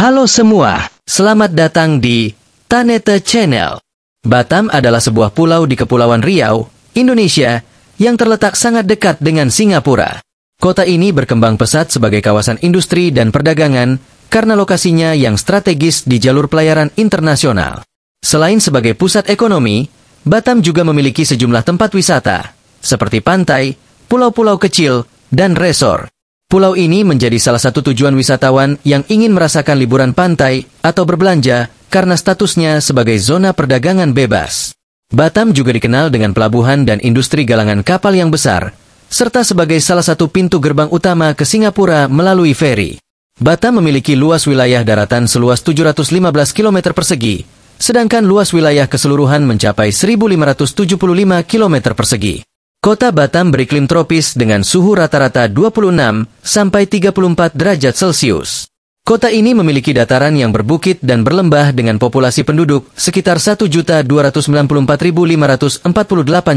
Halo semua, selamat datang di Taneta Channel. Batam adalah sebuah pulau di Kepulauan Riau, Indonesia, yang terletak sangat dekat dengan Singapura. Kota ini berkembang pesat sebagai kawasan industri dan perdagangan karena lokasinya yang strategis di jalur pelayaran internasional. Selain sebagai pusat ekonomi, Batam juga memiliki sejumlah tempat wisata, seperti pantai, pulau-pulau kecil, dan resor. Pulau ini menjadi salah satu tujuan wisatawan yang ingin merasakan liburan pantai atau berbelanja karena statusnya sebagai zona perdagangan bebas. Batam juga dikenal dengan pelabuhan dan industri galangan kapal yang besar, serta sebagai salah satu pintu gerbang utama ke Singapura melalui feri. Batam memiliki luas wilayah daratan seluas 715 km persegi, sedangkan luas wilayah keseluruhan mencapai 1.575 km persegi. Kota Batam beriklim tropis dengan suhu rata-rata 26 sampai 34 derajat Celcius. Kota ini memiliki dataran yang berbukit dan berlembah dengan populasi penduduk sekitar 1.294.548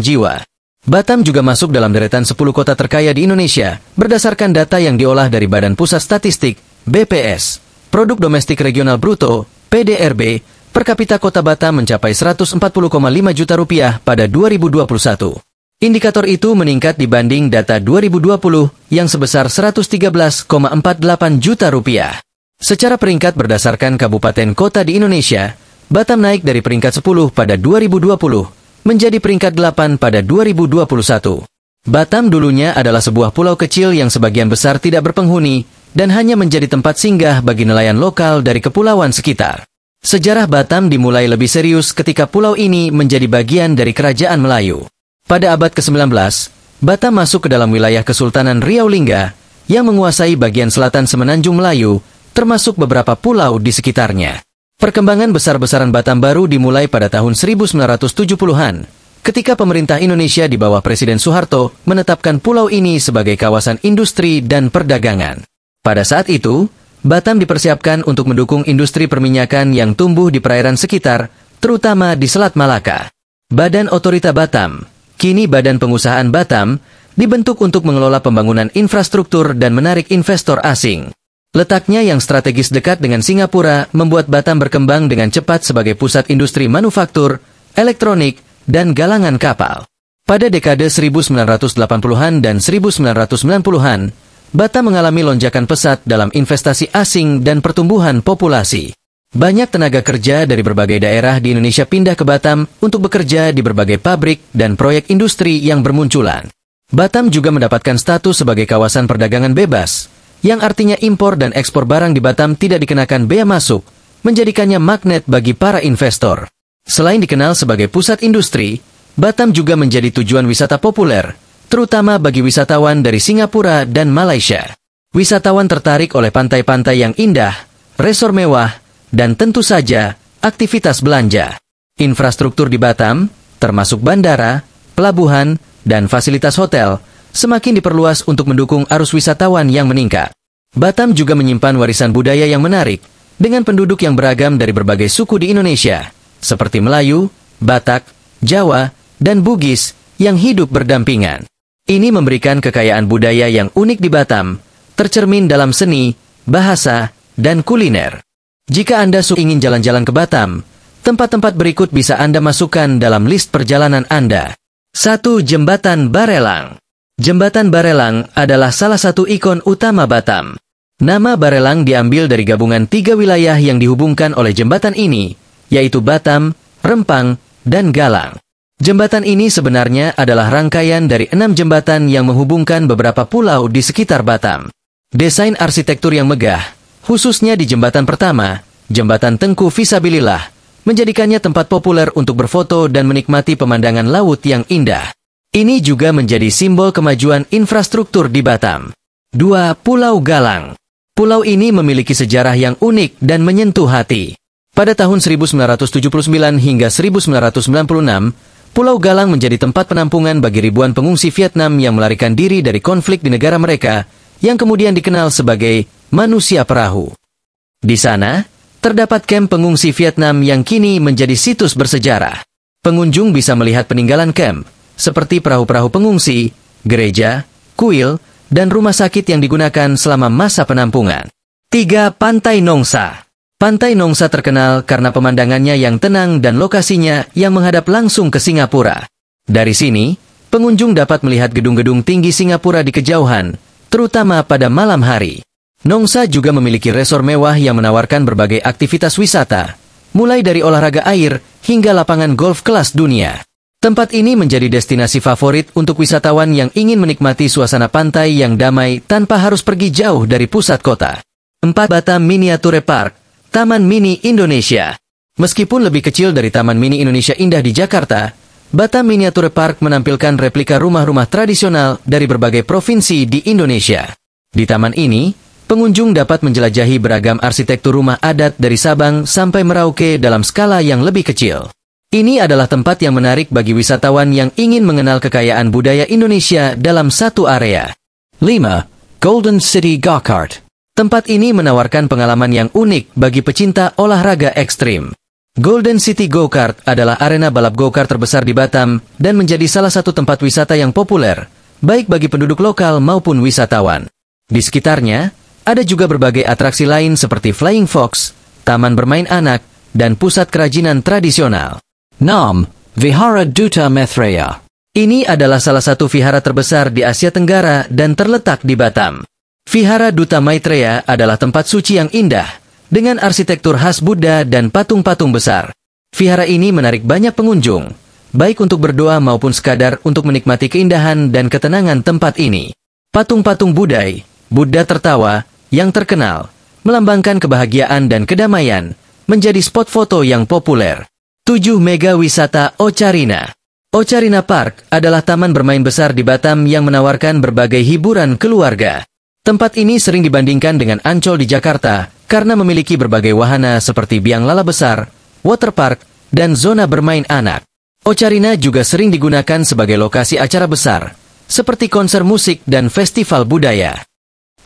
jiwa. Batam juga masuk dalam deretan 10 kota terkaya di Indonesia berdasarkan data yang diolah dari Badan Pusat Statistik, BPS. Produk Domestik Regional Bruto, PDRB, per kapita Kota Batam mencapai 140,5 juta rupiah pada 2021. Indikator itu meningkat dibanding data 2020 yang sebesar 113,48 juta rupiah. Secara peringkat berdasarkan kabupaten kota di Indonesia, Batam naik dari peringkat 10 pada 2020 menjadi peringkat 8 pada 2021. Batam dulunya adalah sebuah pulau kecil yang sebagian besar tidak berpenghuni dan hanya menjadi tempat singgah bagi nelayan lokal dari kepulauan sekitar. Sejarah Batam dimulai lebih serius ketika pulau ini menjadi bagian dari Kerajaan Melayu. Pada abad ke-19, Batam masuk ke dalam wilayah Kesultanan Riau Lingga yang menguasai bagian selatan Semenanjung Melayu, termasuk beberapa pulau di sekitarnya. Perkembangan besar-besaran Batam baru dimulai pada tahun 1970-an, ketika pemerintah Indonesia di bawah Presiden Soeharto menetapkan pulau ini sebagai kawasan industri dan perdagangan. Pada saat itu, Batam dipersiapkan untuk mendukung industri perminyakan yang tumbuh di perairan sekitar, terutama di Selat Malaka. Badan Otorita Batam, kini Badan Pengusahaan Batam, dibentuk untuk mengelola pembangunan infrastruktur dan menarik investor asing. Letaknya yang strategis dekat dengan Singapura membuat Batam berkembang dengan cepat sebagai pusat industri manufaktur, elektronik, dan galangan kapal. Pada dekade 1980-an dan 1990-an, Batam mengalami lonjakan pesat dalam investasi asing dan pertumbuhan populasi. Banyak tenaga kerja dari berbagai daerah di Indonesia pindah ke Batam untuk bekerja di berbagai pabrik dan proyek industri yang bermunculan. Batam juga mendapatkan status sebagai kawasan perdagangan bebas, yang artinya impor dan ekspor barang di Batam tidak dikenakan bea masuk, menjadikannya magnet bagi para investor. Selain dikenal sebagai pusat industri, Batam juga menjadi tujuan wisata populer, terutama bagi wisatawan dari Singapura dan Malaysia. Wisatawan tertarik oleh pantai-pantai yang indah, resor mewah, dan tentu saja, aktivitas belanja. Infrastruktur di Batam, termasuk bandara, pelabuhan, dan fasilitas hotel, semakin diperluas untuk mendukung arus wisatawan yang meningkat. Batam juga menyimpan warisan budaya yang menarik, dengan penduduk yang beragam dari berbagai suku di Indonesia, seperti Melayu, Batak, Jawa, dan Bugis, yang hidup berdampingan. Ini memberikan kekayaan budaya yang unik di Batam, tercermin dalam seni, bahasa, dan kuliner. Jika Anda ingin jalan-jalan ke Batam, tempat-tempat berikut bisa Anda masukkan dalam list perjalanan Anda. 1. Jembatan Barelang. Jembatan Barelang adalah salah satu ikon utama Batam. Nama Barelang diambil dari gabungan 3 wilayah yang dihubungkan oleh jembatan ini, yaitu Batam, Rempang, dan Galang. Jembatan ini sebenarnya adalah rangkaian dari 6 jembatan yang menghubungkan beberapa pulau di sekitar Batam. Desain arsitektur yang megah, khususnya di jembatan pertama, Jembatan Tengku Fisabilillah, menjadikannya tempat populer untuk berfoto dan menikmati pemandangan laut yang indah. Ini juga menjadi simbol kemajuan infrastruktur di Batam. 2. Pulau Galang. Pulau ini memiliki sejarah yang unik dan menyentuh hati. Pada tahun 1979 hingga 1996, Pulau Galang menjadi tempat penampungan bagi ribuan pengungsi Vietnam yang melarikan diri dari konflik di negara mereka, yang kemudian dikenal sebagai Manusia Perahu. Di sana, terdapat kamp pengungsi Vietnam yang kini menjadi situs bersejarah. Pengunjung bisa melihat peninggalan kamp, seperti perahu-perahu pengungsi, gereja, kuil, dan rumah sakit yang digunakan selama masa penampungan. 3. Pantai Nongsa. Pantai Nongsa terkenal karena pemandangannya yang tenang dan lokasinya yang menghadap langsung ke Singapura. Dari sini, pengunjung dapat melihat gedung-gedung tinggi Singapura di kejauhan, terutama pada malam hari. Nongsa juga memiliki resor mewah yang menawarkan berbagai aktivitas wisata, mulai dari olahraga air hingga lapangan golf kelas dunia. Tempat ini menjadi destinasi favorit untuk wisatawan yang ingin menikmati suasana pantai yang damai tanpa harus pergi jauh dari pusat kota. 4. Batam Miniature Park, Taman Mini Indonesia. Meskipun lebih kecil dari Taman Mini Indonesia Indah di Jakarta, Batam Miniature Park menampilkan replika rumah-rumah tradisional dari berbagai provinsi di Indonesia. Di taman ini, pengunjung dapat menjelajahi beragam arsitektur rumah adat dari Sabang sampai Merauke dalam skala yang lebih kecil. Ini adalah tempat yang menarik bagi wisatawan yang ingin mengenal kekayaan budaya Indonesia dalam satu area. 5. Golden City Go-Kart. Tempat ini menawarkan pengalaman yang unik bagi pecinta olahraga ekstrim. Golden City Go-Kart adalah arena balap go-kart terbesar di Batam dan menjadi salah satu tempat wisata yang populer, baik bagi penduduk lokal maupun wisatawan. Di sekitarnya, ada juga berbagai atraksi lain seperti Flying Fox, taman bermain anak, dan pusat kerajinan tradisional. 6. Vihara Duta Maitreya. Ini adalah salah satu vihara terbesar di Asia Tenggara dan terletak di Batam. Vihara Duta Maitreya adalah tempat suci yang indah, dengan arsitektur khas Buddha dan patung-patung besar. Vihara ini menarik banyak pengunjung, baik untuk berdoa maupun sekadar untuk menikmati keindahan dan ketenangan tempat ini. Patung-patung Buddha tertawa, yang terkenal, melambangkan kebahagiaan dan kedamaian, menjadi spot foto yang populer. 7. Mega Wisata Ocarina. Ocarina Park adalah taman bermain besar di Batam yang menawarkan berbagai hiburan keluarga. Tempat ini sering dibandingkan dengan Ancol di Jakarta karena memiliki berbagai wahana seperti biang lala besar, waterpark, dan zona bermain anak. Ocarina juga sering digunakan sebagai lokasi acara besar, seperti konser musik dan festival budaya.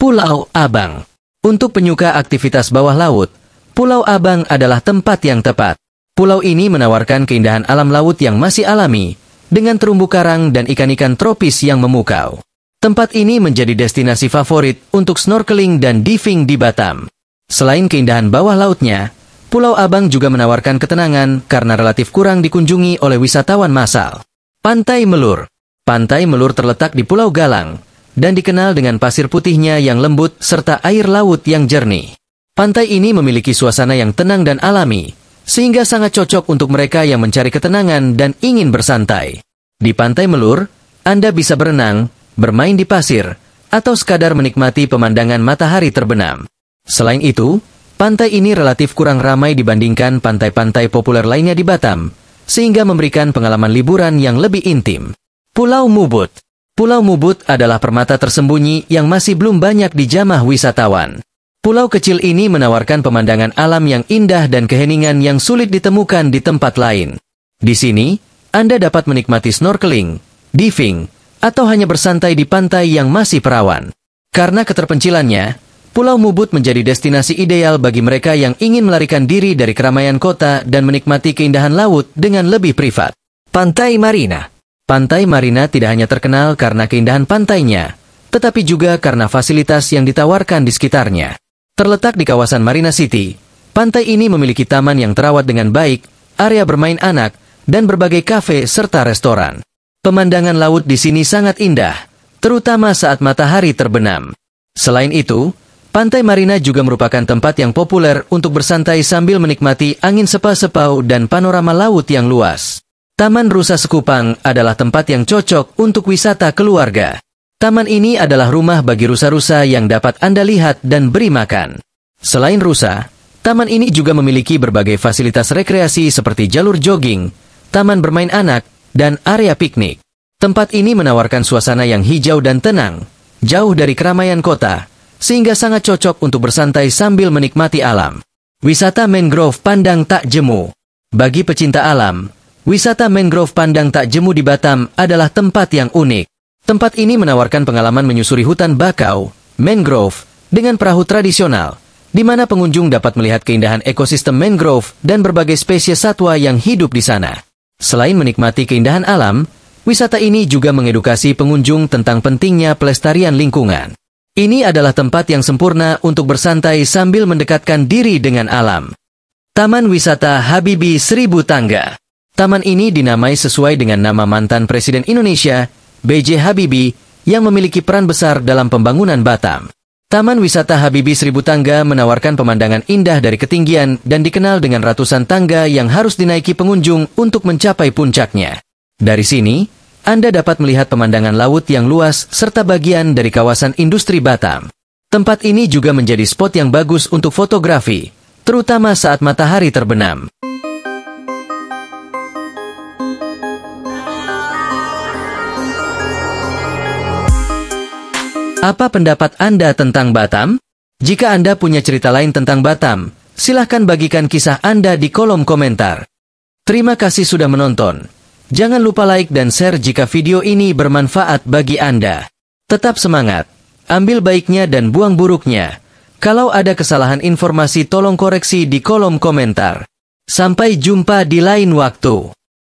Pulau Abang. Untuk penyuka aktivitas bawah laut, Pulau Abang adalah tempat yang tepat. Pulau ini menawarkan keindahan alam laut yang masih alami, dengan terumbu karang dan ikan-ikan tropis yang memukau. Tempat ini menjadi destinasi favorit untuk snorkeling dan diving di Batam. Selain keindahan bawah lautnya, Pulau Abang juga menawarkan ketenangan karena relatif kurang dikunjungi oleh wisatawan massal. Pantai Melur. Pantai Melur terletak di Pulau Galang, dan dikenal dengan pasir putihnya yang lembut serta air laut yang jernih. Pantai ini memiliki suasana yang tenang dan alami, sehingga sangat cocok untuk mereka yang mencari ketenangan dan ingin bersantai. Di Pantai Melur, Anda bisa berenang, bermain di pasir, atau sekadar menikmati pemandangan matahari terbenam. Selain itu, pantai ini relatif kurang ramai dibandingkan pantai-pantai populer lainnya di Batam, sehingga memberikan pengalaman liburan yang lebih intim. Pulau Mubut. Pulau Mubut adalah permata tersembunyi yang masih belum banyak dijamah wisatawan. Pulau kecil ini menawarkan pemandangan alam yang indah dan keheningan yang sulit ditemukan di tempat lain. Di sini, Anda dapat menikmati snorkeling, diving, atau hanya bersantai di pantai yang masih perawan. Karena keterpencilannya, Pulau Mubut menjadi destinasi ideal bagi mereka yang ingin melarikan diri dari keramaian kota dan menikmati keindahan laut dengan lebih privat. Pantai Marina. Pantai Marina tidak hanya terkenal karena keindahan pantainya, tetapi juga karena fasilitas yang ditawarkan di sekitarnya. Terletak di kawasan Marina City, pantai ini memiliki taman yang terawat dengan baik, area bermain anak, dan berbagai kafe serta restoran. Pemandangan laut di sini sangat indah, terutama saat matahari terbenam. Selain itu, Pantai Marina juga merupakan tempat yang populer untuk bersantai sambil menikmati angin sepa-sepau dan panorama laut yang luas. Taman Rusa Sekupang adalah tempat yang cocok untuk wisata keluarga. Taman ini adalah rumah bagi rusa-rusa yang dapat Anda lihat dan beri makan. Selain rusa, taman ini juga memiliki berbagai fasilitas rekreasi seperti jalur jogging, taman bermain anak, dan area piknik. Tempat ini menawarkan suasana yang hijau dan tenang, jauh dari keramaian kota, sehingga sangat cocok untuk bersantai sambil menikmati alam. Wisata Mangrove Pandang Tak Jemu. Bagi pecinta alam, wisata Mangrove Pandang Tak Jemu di Batam adalah tempat yang unik. Tempat ini menawarkan pengalaman menyusuri hutan bakau, mangrove, dengan perahu tradisional, di mana pengunjung dapat melihat keindahan ekosistem mangrove dan berbagai spesies satwa yang hidup di sana. Selain menikmati keindahan alam, wisata ini juga mengedukasi pengunjung tentang pentingnya pelestarian lingkungan. Ini adalah tempat yang sempurna untuk bersantai sambil mendekatkan diri dengan alam. Taman Wisata Habibie Seribu Tangga. Taman ini dinamai sesuai dengan nama mantan Presiden Indonesia, B.J. Habibie, yang memiliki peran besar dalam pembangunan Batam. Taman Wisata Habibie Seribu Tangga menawarkan pemandangan indah dari ketinggian dan dikenal dengan ratusan tangga yang harus dinaiki pengunjung untuk mencapai puncaknya. Dari sini, Anda dapat melihat pemandangan laut yang luas serta bagian dari kawasan industri Batam. Tempat ini juga menjadi spot yang bagus untuk fotografi, terutama saat matahari terbenam. Apa pendapat Anda tentang Batam? Jika Anda punya cerita lain tentang Batam, silahkan bagikan kisah Anda di kolom komentar. Terima kasih sudah menonton. Jangan lupa like dan share jika video ini bermanfaat bagi Anda. Tetap semangat, ambil baiknya dan buang buruknya. Kalau ada kesalahan informasi tolong koreksi di kolom komentar. Sampai jumpa di lain waktu.